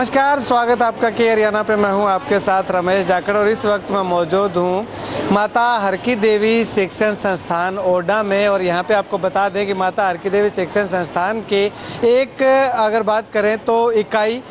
नमस्कार, स्वागत आपका के हरियाणा पे। मैं हूं आपके साथ रमेश जाखड़ और इस वक्त मैं मौजूद हूं माता हरकी देवी शिक्षण संस्थान ओडा में। और यहां पे आपको बता दें कि माता हरकी देवी शिक्षण संस्थान के एक अगर बात करें तो इकाई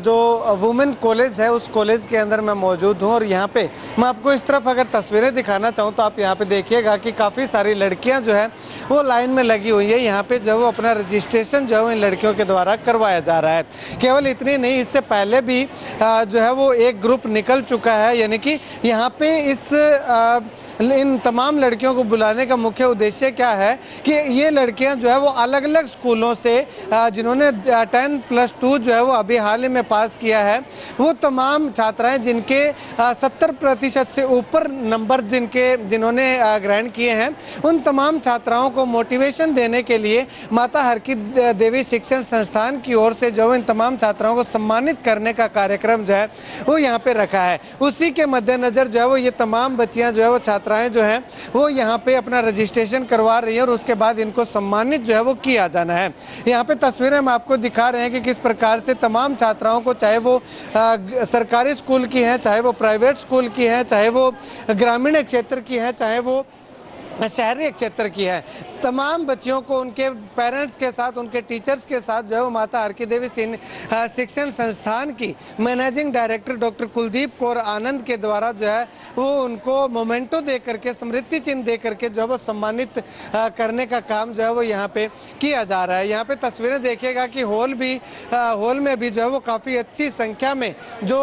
जो वुमेन कॉलेज है उस कॉलेज के अंदर मैं मौजूद हूं। और यहां पे मैं आपको इस तरफ अगर तस्वीरें दिखाना चाहूं तो आप यहां पे देखिएगा कि काफ़ी सारी लड़कियां जो है वो लाइन में लगी हुई है। यहाँ पे जो वो अपना रजिस्ट्रेशन जो है इन लड़कियों के द्वारा करवाया जा रहा है। केवल इतनी नहीं, इससे पहले भी जो है वो एक ग्रुप निकल चुका है। यानी कि यहाँ पे इन तमाम लड़कियों को बुलाने का मुख्य उद्देश्य क्या है कि ये लड़कियां जो है वो अलग अलग स्कूलों से जिन्होंने 10+2 जो है वो अभी हाल ही में पास किया है, वो तमाम छात्राएं जिनके 70% से ऊपर नंबर जिन्होंने ग्रहण किए हैं, उन तमाम छात्राओं को मोटिवेशन देने के लिए माता हरकी देवी शिक्षण संस्थान की ओर से जो इन तमाम छात्राओं को सम्मानित करने का कार्यक्रम जो है वो यहाँ पे रखा है। उसी के मद्देनज़र जो है वो ये तमाम बच्चियाँ जो है वो छात्राएं जो हैं वो यहाँ पे अपना रजिस्ट्रेशन करवा रही हैं और उसके बाद इनको सम्मानित जो है वो किया जाना है। यहाँ पे तस्वीरें हम आपको दिखा रहे हैं कि किस प्रकार से तमाम छात्राओं को, चाहे वो सरकारी स्कूल की हैं, चाहे वो प्राइवेट स्कूल की हैं, चाहे वो ग्रामीण क्षेत्र की हैं, चाहे वो शहरी क्षेत्र की है, तमाम बच्चियों को उनके पेरेंट्स के साथ, उनके टीचर्स के साथ जो है वो माता हरकी देवी शिक्षण संस्थान की managing director doctor Kuldeep Kaur Anand के द्वारा जो है वो उनको मोमेंटो दे करके, स्मृति चिन्ह दे करके जो है वो सम्मानित करने का काम जो है वो यहाँ पे किया जा रहा है। यहाँ पे तस्वीरें देखिएगा कि हॉल में भी जो है वो काफ़ी अच्छी संख्या में जो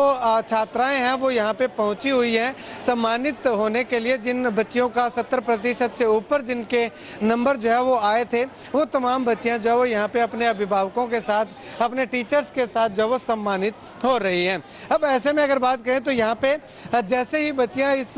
छात्राएँ हैं वो यहाँ पे पहुँची हुई हैं सम्मानित होने के लिए। जिन बच्चियों का 70% से ऊपर जिनके नंबर जो है वो आए थे, वो तमाम बच्चियां जो है वो यहाँ पे अपने अभिभावकों के साथ, अपने टीचर्स के साथ जो वो सम्मानित हो रही हैं। अब ऐसे में अगर बात करें तो यहाँ पे जैसे ही बच्चियां इस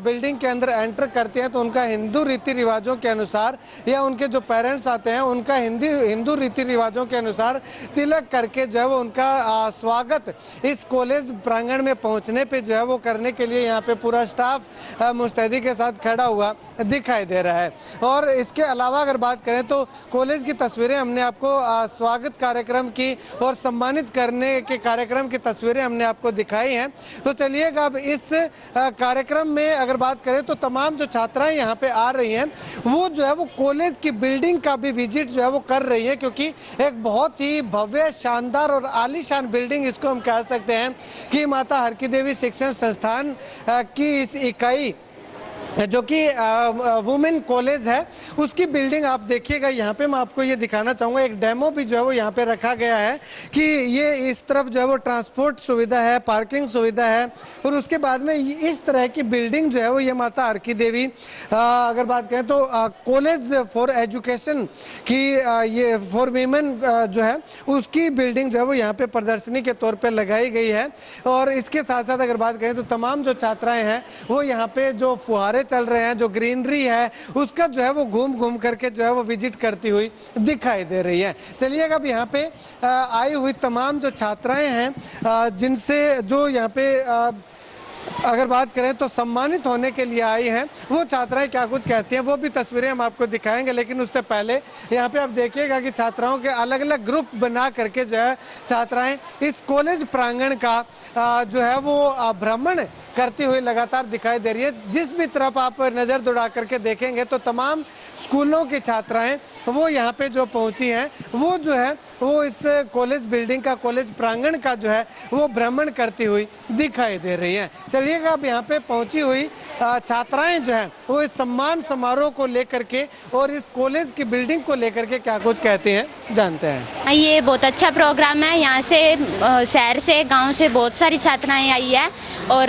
बिल्डिंग के अंदर एंटर करती हैं तो उनका हिंदू रीति रिवाजों के अनुसार या उनके जो पेरेंट्स आते हैं उनका हिंदू रीति रिवाजों के अनुसार तिलक करके जो है वो उनका स्वागत इस कॉलेज प्रांगण में पहुँचने पर जो है वो करने के लिए यहाँ पे पूरा स्टाफ मुस्तैदी के साथ खड़ा हुआ दिखाई दे रहा है। और इसके अलावा अगर बात करें तो कॉलेज की तस्वीरें हमने आपको स्वागत कार्यक्रम की और सम्मानित करने के कार्यक्रम की तस्वीरें हमने आपको दिखाई हैं। तो चलिएगा अब इस कार्यक्रम में अगर बात करें तो तमाम जो छात्राएं यहाँ पे आ रही हैं वो जो है वो कॉलेज की बिल्डिंग का भी विजिट जो है वो कर रही है, क्योंकि एक बहुत ही भव्य, शानदार और आलीशान बिल्डिंग इसको हम कह सकते हैं कि माता हरकी देवी शिक्षण संस्थान की इस इकाई जो कि वुमेन कॉलेज है उसकी बिल्डिंग आप देखिएगा। यहाँ पे मैं आपको ये दिखाना चाहूँगा, एक डेमो भी जो है वो यहाँ पे रखा गया है कि ये इस तरफ जो है वो ट्रांसपोर्ट सुविधा है, पार्किंग सुविधा है और उसके बाद में इस तरह की बिल्डिंग जो है वो ये माता हरकी देवी अगर बात करें तो कॉलेज फॉर एजुकेशन की ये फॉर वीमेन जो है उसकी बिल्डिंग जो है वो यहाँ पे प्रदर्शनी के तौर पर लगाई गई है। और इसके साथ साथ अगर बात करें तो तमाम जो छात्राएँ हैं वो यहाँ पे जो फुहारे चल रहे हैं, जो ग्रीनरी है उसका जो है वो घूम घूम करके जो है वो विजिट करती हुई दिखाई दे रही है। चलिएगा अब यहाँ पे आई हुई तमाम जो छात्राएं हैं जिनसे जो यहाँ पे अगर बात करें तो सम्मानित होने के लिए आई हैं, वो छात्राएं क्या कुछ कहती हैं वो भी तस्वीरें हम आपको दिखाएंगे। लेकिन उससे पहले यहाँ पे आप देखिएगा कि छात्राओं के अलग अलग ग्रुप बना करके जो है छात्राएं इस कॉलेज प्रांगण का जो है वो भ्रमण करती हुई लगातार दिखाई दे रही है। जिस भी तरफ आप नज़र दौड़ा करके देखेंगे तो तमाम स्कूलों की छात्राएं वो यहाँ पे जो पहुँची हैं वो जो है वो इस कॉलेज बिल्डिंग का, कॉलेज प्रांगण का जो है वो भ्रमण करती हुई दिखाई दे रही हैं। चलिएगा अब यहाँ पे पहुँची हुई छात्राएं जो हैं वो इस सम्मान समारोह को लेकर के और इस कॉलेज की बिल्डिंग को लेकर के क्या कुछ कहते हैं जानते हैं। ये बहुत अच्छा प्रोग्राम है। यहाँ से शहर से, गांव से बहुत सारी छात्राएं आई है और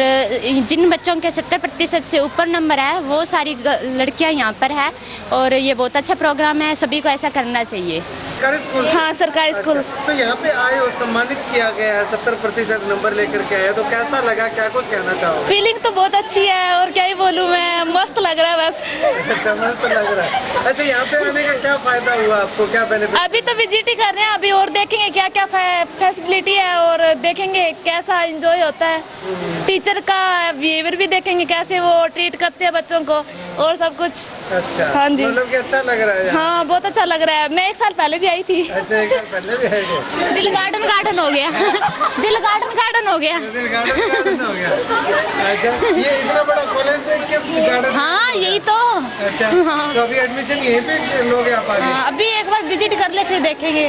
जिन बच्चों के 70% से ऊपर नंबर है वो सारी लड़कियाँ यहाँ पर है और ये बहुत अच्छा प्रोग्राम है। सभी को ऐसा करना चाहिए। सरकारी स्कूल? हाँ, सरकारी स्कूल। अच्छा, तो यहाँ पे आए और सम्मानित किया गया है, 70% नंबर लेकर के आए, तो कैसा लगा, क्या कुछ कहना चाहो? फीलिंग तो बहुत अच्छी है और क्या ही बोलूँ मैं, मस्त लग रहा है बस। अच्छा, मस्त लग रहा है। अच्छा, यहाँ पे आने का क्या फायदा हुआ आपको, क्या बेनिफिट? अभी तो विजिट ही कर रहे हैं, अभी और देखेंगे क्या क्या फैसिलिटी है और देखेंगे कैसा एंजॉय होता है। टीचर का बिहेवियर भी देखेंगे, कैसे वो ट्रीट करते हैं बच्चों को और सब कुछ। अच्छा, हाँ जी, मतलब कि अच्छा लग रहा है। हाँ बहुत अच्छा लग रहा है। मैं 1 साल पहले भी आई थी। अच्छा, एक साल पहले भी आए थे। दिल गार्डन गार्डन हो गया। दिल गार्डन गार्डन हो गया। दिल गार्डन हो गया। अच्छा, ये इतना बड़ा कॉलेज देख के गार्डन। हाँ, यही तो। अच्छा, तो अभी एडमिशन यहीं पे लोगे आप आगे? हाँ, अभी एक बार विजिट कर ले, फिर देखेंगे।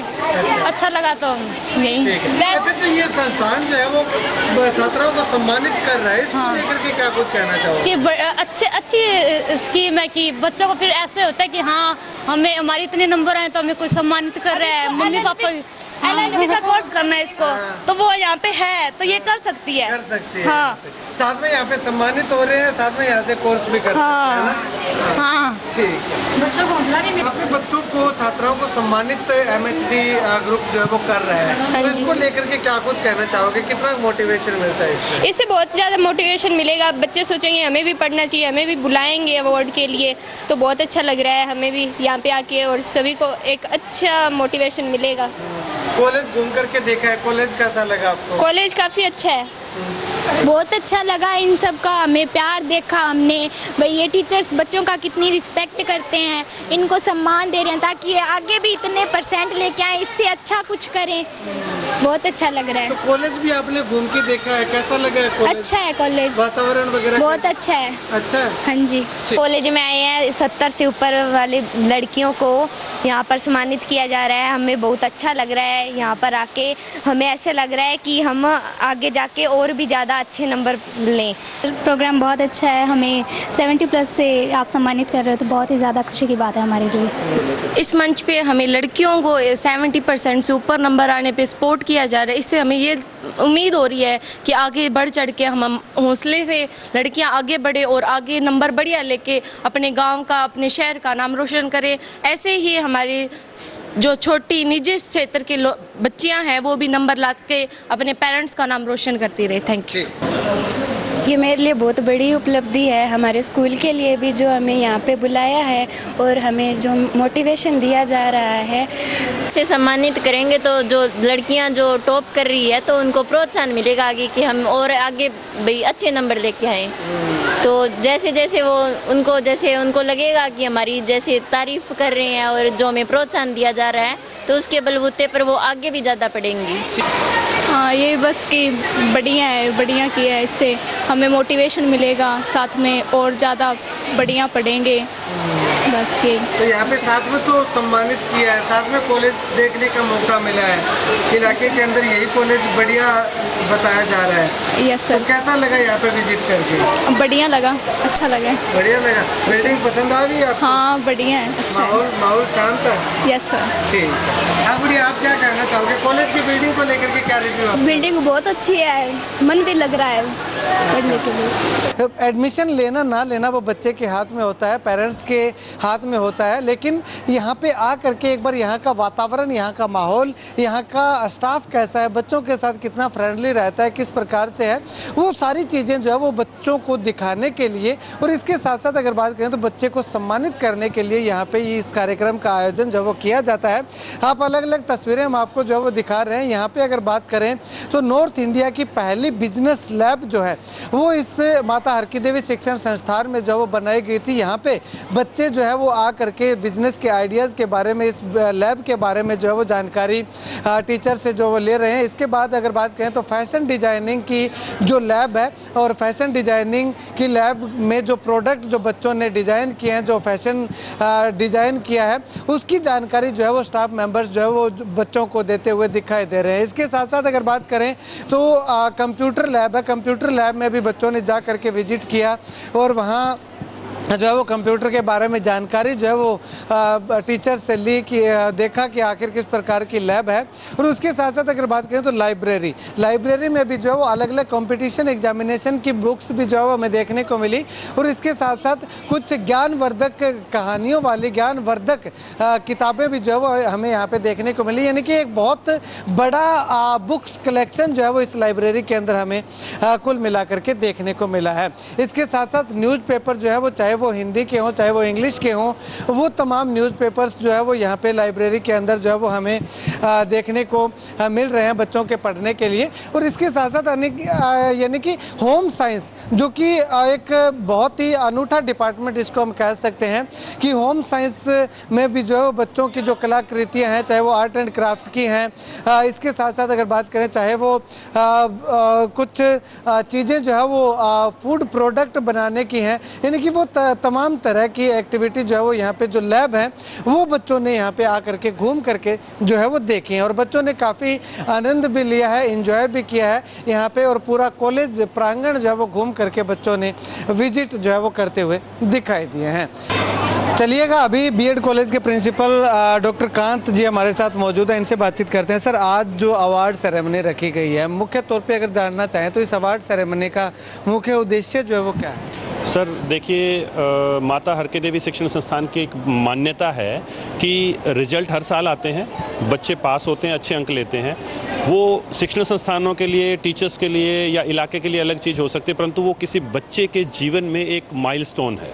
अच्छा लगा तो यही। ठीक है। अच्छा, तो ये संस्थान जो है वो छात्राओं को सम्मानित कर रहा है, इसको लेकर के क्या कुछ कहना चाहोगे? कि अच्छी स्कीम है कि बच्चों को फिर ऐसे होता है कि हाँ, हमें हमारे इतने नंबर आए तो हमें कोई सम्मानित कर रहा है, मम्मी पापा भी। LLB का कोर्स करना है इसको, तो वो यहाँ पे है तो ये कर सकती है। कर सकती है। हाँ, साथ में यहाँ पे सम्मानित हो रहे हैं, साथ में यहाँ से कोर्स भी कर सकते हैं ना? हाँ। ठीक है। बच्चों को हौसला भी अपने बच्चों को, छात्राओं को सम्मानित MHD ग्रुप जो है वो कर रहा है, तो इसको लेकर के क्या कुछ कहना चाहोगे? कितना मोटिवेशन मिलता है इससे? इससे बहुत ज़्यादा मोटिवेशन मिलेगा। बच्चे सोचेंगे हमें भी पढ़ना चाहिए, हमें भी बुलाएंगे अवार्ड के लिए, तो बहुत अच्छा लग रहा है हमें भी यहाँ पे आके, और सभी को एक अच्छा मोटिवेशन मिलेगा। कॉलेज घूम करके देखा है, कॉलेज कैसा लगा आपको? कॉलेज काफ़ी अच्छा है। बहुत अच्छा लगा। इन सब का हमें प्यार देखा हमने, भाई ये टीचर्स बच्चों का कितनी रिस्पेक्ट करते हैं, इनको सम्मान दे रहे हैं ताकि ये आगे भी इतने % लेके आए, इससे अच्छा कुछ करें। बहुत अच्छा लग रहा है। तो कॉलेज भी आपने घूम के देखा है, कैसा लगा है कॉलेज? अच्छा है कॉलेज, वातावरण वगैरह बहुत अच्छा है। अच्छा है। हाँ जी। कॉलेज में आए हैं, 70 से ऊपर वाली लड़कियों को यहाँ पर सम्मानित किया जा रहा है। हमें बहुत अच्छा लग रहा है यहाँ पर आके। हमें ऐसे लग रहा है कि हम आगे जाके और भी ज़्यादा अच्छे नंबर लें। प्रोग्राम बहुत अच्छा है। हमें 70+ से आप सम्मानित कर रहे हो तो बहुत ही ज़्यादा खुशी की बात है हमारे लिए। इस मंच पे हमें लड़कियों को 70% से ऊपर नंबर आने पे सपोर्ट किया जा रहा है। इससे हमें ये उम्मीद हो रही है कि आगे बढ़ चढ़ के हम हौसले से लड़कियां आगे बढ़े और आगे नंबर बढ़िया लेके अपने गांव का, अपने शहर का नाम रोशन करें। ऐसे ही हमारी जो छोटी निजी क्षेत्र के बच्चियां हैं वो भी नंबर ला के अपने पेरेंट्स का नाम रोशन करती रहे। Thank you. ये मेरे लिए बहुत बड़ी उपलब्धि है, हमारे स्कूल के लिए भी जो हमें यहाँ पे बुलाया है और हमें जो मोटिवेशन दिया जा रहा है। से सम्मानित करेंगे तो जो लड़कियां जो टॉप कर रही है तो उनको प्रोत्साहन मिलेगा आगे कि हम और आगे भाई अच्छे नंबर लेके आएँ। तो जैसे जैसे वो उनको लगेगा कि हमारी जैसे तारीफ कर रहे हैं और जो हमें प्रोत्साहन दिया जा रहा है तो उसके बलबूते पर वो आगे भी ज़्यादा पढ़ेंगी। हाँ, ये बस कि बढ़िया है, बढ़िया किया है। इससे हमें मोटिवेशन मिलेगा, साथ में और ज़्यादा बढ़िया पढ़ेंगे, बस यही। तो यहाँ पे साथ में तो सम्मानित किया है, साथ में कॉलेज देखने का मौका मिला है। इलाके के अंदर यही कॉलेज बढ़िया बताया जा रहा है। Yes sir. तो कैसा लगा यहाँ पे विजिट करके? बढ़िया लगा, अच्छा लगा। बढ़िया लगा। बिल्डिंग पसंद आ गई आपको? हाँ, बढ़िया है, अच्छा है। माहौल शांत है? Yes sir. ठीक। हाँ बुढ़िया, आप क्या कहना चाहोगे कॉलेज की बिल्डिंग को लेकर के? क्या रिव्यू है? बिल्डिंग बहुत अच्छी है, मन भी लग रहा है पढ़ने के लिए। एडमिशन लेना ना लेना वो बच्चे के हाथ में होता है, पेरेंट्स के हाथ में होता है, लेकिन यहाँ पे आ करके एक बार यहाँ का वातावरण, यहाँ का माहौल, यहाँ का स्टाफ कैसा है, बच्चों के साथ कितना फ्रेंडली रहता है, किस प्रकार से है, वो सारी चीज़ें जो है वो बच्चों को दिखाने के लिए और इसके साथ साथ अगर बात करें तो बच्चे को सम्मानित करने के लिए यहाँ पे इस कार्यक्रम का आयोजन जो वो किया जाता है। आप अलग अलग तस्वीरें हम आपको जो है वो दिखा रहे हैं। यहाँ पे अगर बात करें तो नॉर्थ इंडिया की पहली बिजनेस लैब जो है वो इस माता हरकी देवी शिक्षण संस्थान में जो वो बनाई गई थी। यहाँ पे बच्चे जो है वो आ करके बिजनेस के आइडियाज़ के बारे में, इस लैब के बारे में जो है वो जानकारी टीचर से जो वो ले रहे हैं। इसके बाद अगर बात करें तो फैशन डिजाइनिंग की जो लैब है और फैशन डिजाइनिंग की लैब में जो प्रोडक्ट जो बच्चों ने डिज़ाइन किए हैं, जो फैशन डिज़ाइन किया है, उसकी जानकारी जो है वो स्टाफ मेंबर्स जो है वो बच्चों को देते हुए दिखाई दे रहे हैं। इसके साथ साथ अगर बात करें तो कंप्यूटर लैब है। कंप्यूटर लैब में भी बच्चों ने जा करके विजिट किया और वहाँ जो है वो कंप्यूटर के बारे में जानकारी जो है वो टीचर से ली कि देखा कि आखिर किस प्रकार की लैब है। और उसके साथ साथ अगर बात करें तो लाइब्रेरी में भी जो है वो अलग अलग कंपटीशन एग्जामिनेशन की बुक्स भी जो है वो हमें देखने को मिली। और इसके साथ साथ कुछ ज्ञानवर्धक कहानियों वाली ज्ञानवर्धक किताबें भी जो है वो हमें यहाँ पे देखने को मिली। यानी कि एक बहुत बड़ा बुक्स कलेक्शन जो है वो इस लाइब्रेरी के अंदर हमें कुल मिला करके देखने को मिला है। इसके साथ साथ न्यूज़पेपर जो है वो चाहे चाहे वो हिंदी के हों, चाहे वो इंग्लिश के हों, वो तमाम न्यूज़पेपर्स जो है वो यहाँ पे लाइब्रेरी के अंदर जो है वो हमें देखने को मिल रहे हैं बच्चों के पढ़ने के लिए। और इसके साथ साथ यानी कि होम साइंस, जो कि एक बहुत ही अनूठा डिपार्टमेंट इसको हम कह सकते हैं कि होम साइंस में भी जो है वो बच्चों की जो कलाकृतियाँ हैं, चाहे वो आर्ट एंड क्राफ्ट की हैं, इसके साथ साथ अगर बात करें चाहे वो कुछ चीज़ें जो है वो फूड प्रोडक्ट बनाने की हैं, यानी कि वो तमाम तरह की एक्टिविटी जो है वो यहाँ पे जो लैब है वो बच्चों ने यहाँ पे आकर के घूम करके जो है वो देखी हैं और बच्चों ने काफ़ी आनंद भी लिया है, एंजॉय भी किया है यहाँ पे। और पूरा कॉलेज प्रांगण जो है वो घूम करके बच्चों ने विजिट जो है वो करते हुए दिखाई दिए हैं। चलिएगा, अभी बीएड कॉलेज के प्रिंसिपल डॉक्टर कांत जी हमारे साथ मौजूद हैं, इनसे बातचीत करते हैं। सर, आज जो अवार्ड सेरेमनी रखी गई है, मुख्य तौर पे अगर जानना चाहें तो इस अवार्ड सेरेमनी का मुख्य उद्देश्य जो है वो क्या है? सर देखिए, माता हर की देवी शिक्षण संस्थान की एक मान्यता है कि रिजल्ट हर साल आते हैं, बच्चे पास होते हैं, अच्छे अंक लेते हैं। वो शिक्षण संस्थानों के लिए, टीचर्स के लिए या इलाके के लिए अलग चीज़ हो सकती है, परंतु वो किसी बच्चे के जीवन में एक माइलस्टोन है,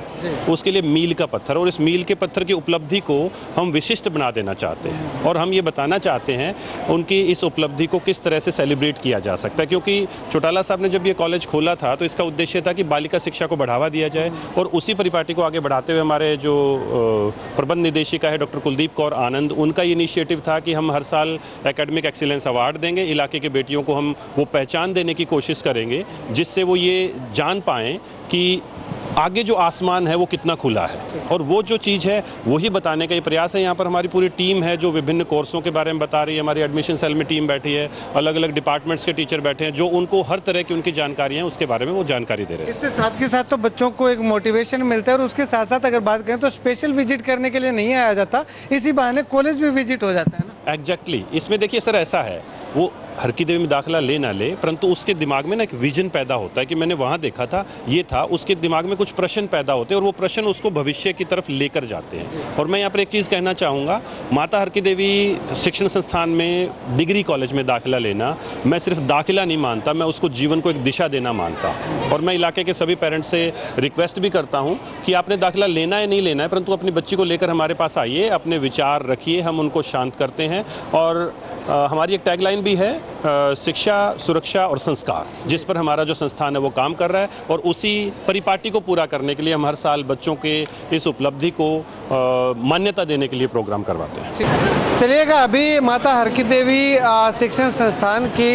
उसके लिए मील का पत्थर। और इस मील के पत्थर की उपलब्धि को हम विशिष्ट बना देना चाहते हैं और हम ये बताना चाहते हैं उनकी इस उपलब्धि को किस तरह से सेलिब्रेट किया जा सकता है। क्योंकि चौटाला साहब ने जब ये कॉलेज खोला था तो इसका उद्देश्य था कि बालिका शिक्षा को बढ़ावा दिया जाए और उसी परिपाटी को आगे बढ़ाते हुए हमारे जो प्रबंध निदेशिका है डॉक्टर कुलदीप कौर आनंद, उनका ये इनिशिएटिव था कि हम हर साल एकेडमिक एक्सीलेंस अवार्ड देंगे, इलाके के बेटियों को हम वो पहचान देने की कोशिश करेंगे जिससे वो ये जान पाएँ कि आगे जो आसमान है वो कितना खुला है। और वो जो चीज़ है वही बताने का ये प्रयास है। यहाँ पर हमारी पूरी टीम है जो विभिन्न कोर्सों के बारे में बता रही है, हमारी एडमिशन सेल में टीम बैठी है, अलग अलग डिपार्टमेंट्स के टीचर बैठे हैं जो उनको हर तरह की उनकी जानकारी है उसके बारे में वो जानकारी दे रहे हैं। इससे साथ के साथ तो बच्चों को एक मोटिवेशन मिलता है और उसके साथ साथ अगर बात करें तो स्पेशल विजिट करने के लिए नहीं आया जाता, इसी बहाने कॉलेज भी विजिट हो जाता है ना। एग्जैक्टली, इसमें देखिए सर ऐसा है, वो हर की देवी में दाखिला ले ना ले, परंतु उसके दिमाग में ना एक विजन पैदा होता है कि मैंने वहाँ देखा था, ये था, उसके दिमाग में कुछ प्रश्न पैदा होते हैं और वो प्रश्न उसको भविष्य की तरफ लेकर जाते हैं। और मैं यहाँ पर एक चीज़ कहना चाहूँगा, माता हर की देवी शिक्षण संस्थान में डिग्री कॉलेज में दाखिला लेना मैं सिर्फ दाखिला नहीं मानता, मैं उसको जीवन को एक दिशा देना मानता। और मैं इलाके के सभी पेरेंट्स से रिक्वेस्ट भी करता हूँ कि आपने दाखिला लेना है नहीं लेना है, परंतु अपनी बच्ची को लेकर हमारे पास आइए, अपने विचार रखिए, हम उनको शांत करते हैं। और हमारी एक टैगलाइन भी है, शिक्षा, सुरक्षा और संस्कार, जिस पर हमारा जो संस्थान है वो काम कर रहा है और उसी परिपाटी को पूरा करने के लिए हम हर साल बच्चों के इस उपलब्धि को मान्यता देने के लिए प्रोग्राम करवाते हैं। चलिएगा, अभी माता हर की देवी शिक्षण संस्थान की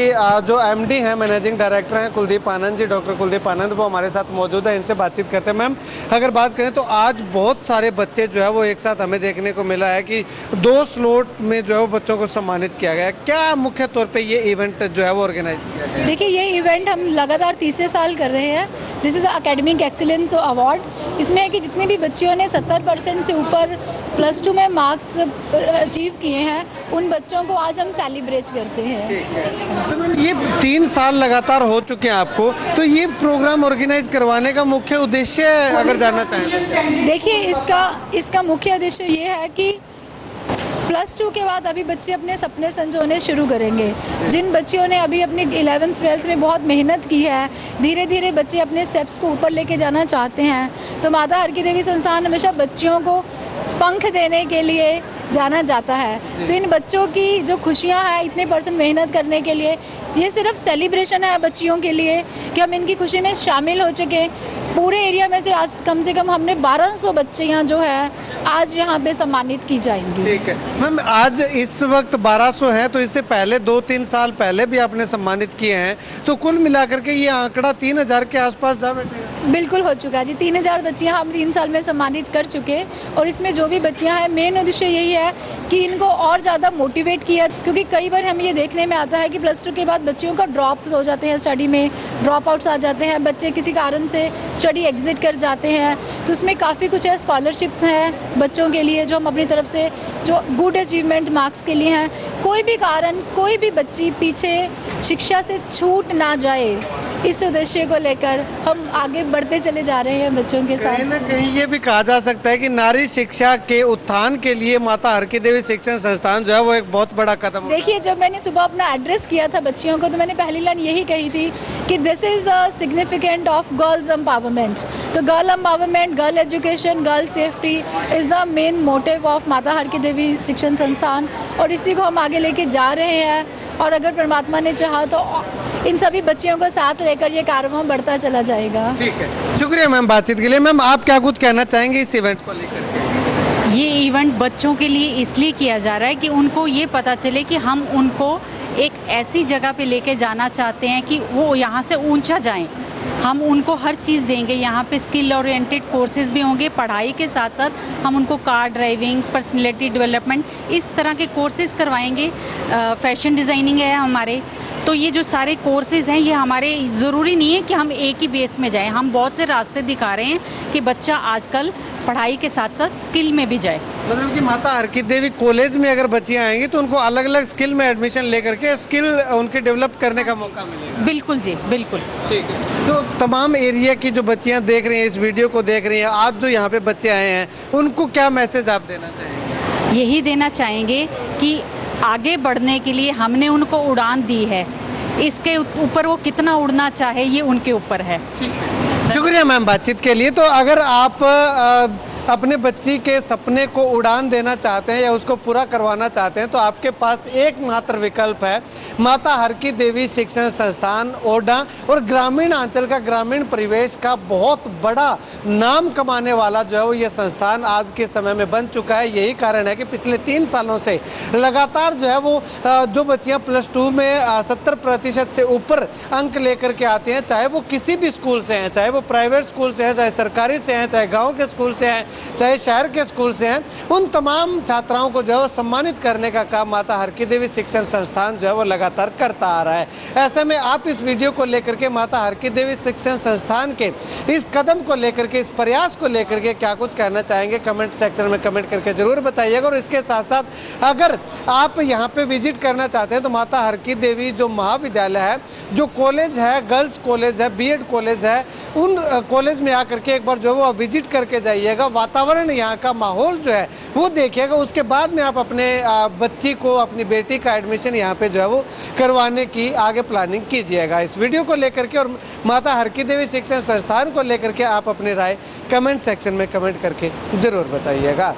जो एमडी हैं, मैनेजिंग डायरेक्टर हैं कुलदीप आनंद जी, डॉक्टर कुलदीप आनंद, वो हमारे साथ मौजूद है, इनसे बातचीत करते हैं। मैम, अगर बात करें तो आज बहुत सारे बच्चे जो है वो एक साथ हमें देखने को मिला है कि 2 स्लॉट में जो है वो बच्चों को सम्मानित किया गया। क्या मुख्य तौर पे ये इवेंट जो है वो ऑर्गेनाइज किया गया? देखिए, ये इवेंट हम लगातार तीसरे साल कर रहे हैं। This is academic excellence award. इसमें है कि जितने भी बच्चियों ने 70% से ऊपर +2 में मार्क्स अचीव किए हैं, उन बच्चों को आज हम सेलिब्रेट करते हैं। तो मैम, ये 3 साल लगातार हो चुके हैं आपको, तो ये प्रोग्राम ऑर्गेनाइज करवाने का मुख्य उद्देश्य अगर जानना चाहें? देखिए, इसका मुख्य उद्देश्य ये है कि +2 के बाद अभी बच्चे अपने सपने संजोने शुरू करेंगे। जिन बच्चियों ने अभी अपनी 11th 12th में बहुत मेहनत की है, धीरे धीरे बच्चे अपने स्टेप्स को ऊपर लेके जाना चाहते हैं, तो माता हर की देवी संस्थान हमेशा बच्चियों को पंख देने के लिए जाना जाता है। तो इन बच्चों की जो खुशियां हैं, इतने % मेहनत करने के लिए, ये सिर्फ सेलिब्रेशन है बच्चियों के लिए कि हम इनकी खुशी में शामिल हो चुके। पूरे एरिया में से आज कम से कम हमने 1200 बच्चियां जो है आज यहाँ पे सम्मानित की जाएंगी। ठीक है मैम, आज इस वक्त 1200 है, तो इससे पहले 2-3 साल पहले भी आपने सम्मानित किए हैं, तो कुल मिलाकर के ये आंकड़ा 3000 के आसपास जा बैठे? बिल्कुल हो चुका है जी। 3000 बच्चियां हम 3 साल में सम्मानित कर चुके। और इसमें जो भी बच्चियां हैं, मेन उद्देश्य यही है कि इनको और ज़्यादा मोटिवेट किया, क्योंकि कई बार हम ये देखने में आता है कि +2 के बाद बच्चियों का ड्रॉप हो जाते हैं, स्टडी में ड्रॉप आउट्स आ जाते हैं, बच्चे किसी कारण से स्टडी एग्जिट कर जाते हैं। तो उसमें काफ़ी कुछ है, स्कॉलरशिप्स हैं बच्चों के लिए जो हम अपनी तरफ से, जो गुड अचीवमेंट मार्क्स के लिए हैं। कोई भी कारण, कोई भी बच्ची पीछे शिक्षा से छूट ना जाए, इस उद्देश्य को लेकर हम आगे बढ़ते चले जा रहे हैं बच्चों के साथ। कहीं ना कहीं ये भी कहा जा सकता है कि नारी शिक्षा के उत्थान के लिए माता हरकी देवी शिक्षण संस्थान जो है वो एक बहुत बड़ा कदम उठाया। देखिए, जब मैंने सुबह अपना एड्रेस किया था बच्चियों को, तो मैंने पहली लाइन यही कही थी कि this is a significant of girls empowerment. तो girl empowerment, girl education, girl safety is the main motive of Mata Harki देवी शिक्षण संस्थान, और इसी को हम आगे लेके जा रहे हैं। और अगर परमात्मा ने चाहा तो इन सभी बच्चियों को साथ लेकर ये कार्यक्रम बढ़ता चला जाएगा। ठीक है, शुक्रिया मैम बातचीत के लिए। मैम, आप क्या कुछ कहना चाहेंगे इस इवेंट को लेकर? ये इवेंट बच्चों के लिए इसलिए किया जा रहा है कि उनको ये पता चले कि हम उनको एक ऐसी जगह पे लेके जाना चाहते हैं कि वो यहाँ से ऊंचा जाएं। हम उनको हर चीज़ देंगे, यहाँ पे स्किल ओरिएंटेड कोर्सेज भी होंगे, पढ़ाई के साथ साथ हम उनको कार ड्राइविंग, पर्सनैलिटी डेवलपमेंट, इस तरह के कोर्सेज करवाएंगे। फैशन डिज़ाइनिंग है हमारे, तो ये जो सारे कोर्सेज हैं ये हमारे, ज़रूरी नहीं है कि हम एक ही बेस में जाएं। हम बहुत से रास्ते दिखा रहे हैं कि बच्चा आजकल पढ़ाई के साथ साथ स्किल में भी जाए। मतलब कि माता हरकी देवी कॉलेज में अगर बच्चियाँ आएंगी तो उनको अलग अलग स्किल में एडमिशन लेकर के स्किल उनके डेवलप करने का मौका मिलेगा। बिल्कुल जी, बिल्कुल। ठीक है, तो तमाम एरिया की जो बच्चियाँ देख रही हैं, इस वीडियो को देख रही हैं, आज जो यहाँ पे बच्चे आए हैं, उनको क्या मैसेज आप देना चाहेंगे? यही देना चाहेंगे कि आगे बढ़ने के लिए हमने उनको उड़ान दी है, इसके ऊपर वो कितना उड़ना चाहे ये उनके ऊपर है। ठीक है, शुक्रिया मैम बातचीत के लिए। तो अगर आप अपने बच्ची के सपने को उड़ान देना चाहते हैं या उसको पूरा करवाना चाहते हैं तो आपके पास एकमात्र विकल्प है माता हरकी देवी शिक्षण संस्थान ओडा। और ग्रामीण अंचल का, ग्रामीण परिवेश का बहुत बड़ा नाम कमाने वाला जो है वो ये संस्थान आज के समय में बन चुका है। यही कारण है कि पिछले 3 सालों से लगातार जो है वो जो बच्चियां +2 में 70% से ऊपर अंक लेकर के आती हैं, चाहे वो किसी भी स्कूल से हैं, चाहे वो प्राइवेट स्कूल से हैं, चाहे सरकारी से हैं, चाहे गाँव के स्कूल से हैं, चाहे शहर के स्कूल से हैं, उन तमाम छात्राओं को जो है वो सम्मानित करने का काम माता हरकी देवी शिक्षण संस्थान जो है वो लगातार करता आ रहा है। ऐसे में आप इस वीडियो को लेकर के माता हरकी देवी शिक्षण संस्थान के इस कदम को लेकर के, इस प्रयास को लेकर के क्या कुछ कहना चाहेंगे, कमेंट सेक्शन में कमेंट करके जरूर बताइएगा। और इसके साथ साथ अगर आप यहाँ पे विजिट करना चाहते हैं तो माता हरकी देवी जो महाविद्यालय है, जो कॉलेज है, गर्ल्स कॉलेज है, बीएड कॉलेज है, उन कॉलेज में आकर के एक बार जो है वो विजिट करके जाइएगा। वातावरण, यहाँ का माहौल जो है वो देखिएगा। उसके बाद में आप अपने बच्ची को, अपनी बेटी का एडमिशन यहाँ पे जो है वो करवाने की आगे प्लानिंग कीजिएगा। इस वीडियो को लेकर के और माता हरकी देवी शिक्षण संस्थान को लेकर के आप अपनी राय कमेंट सेक्शन में कमेंट करके ज़रूर बताइएगा।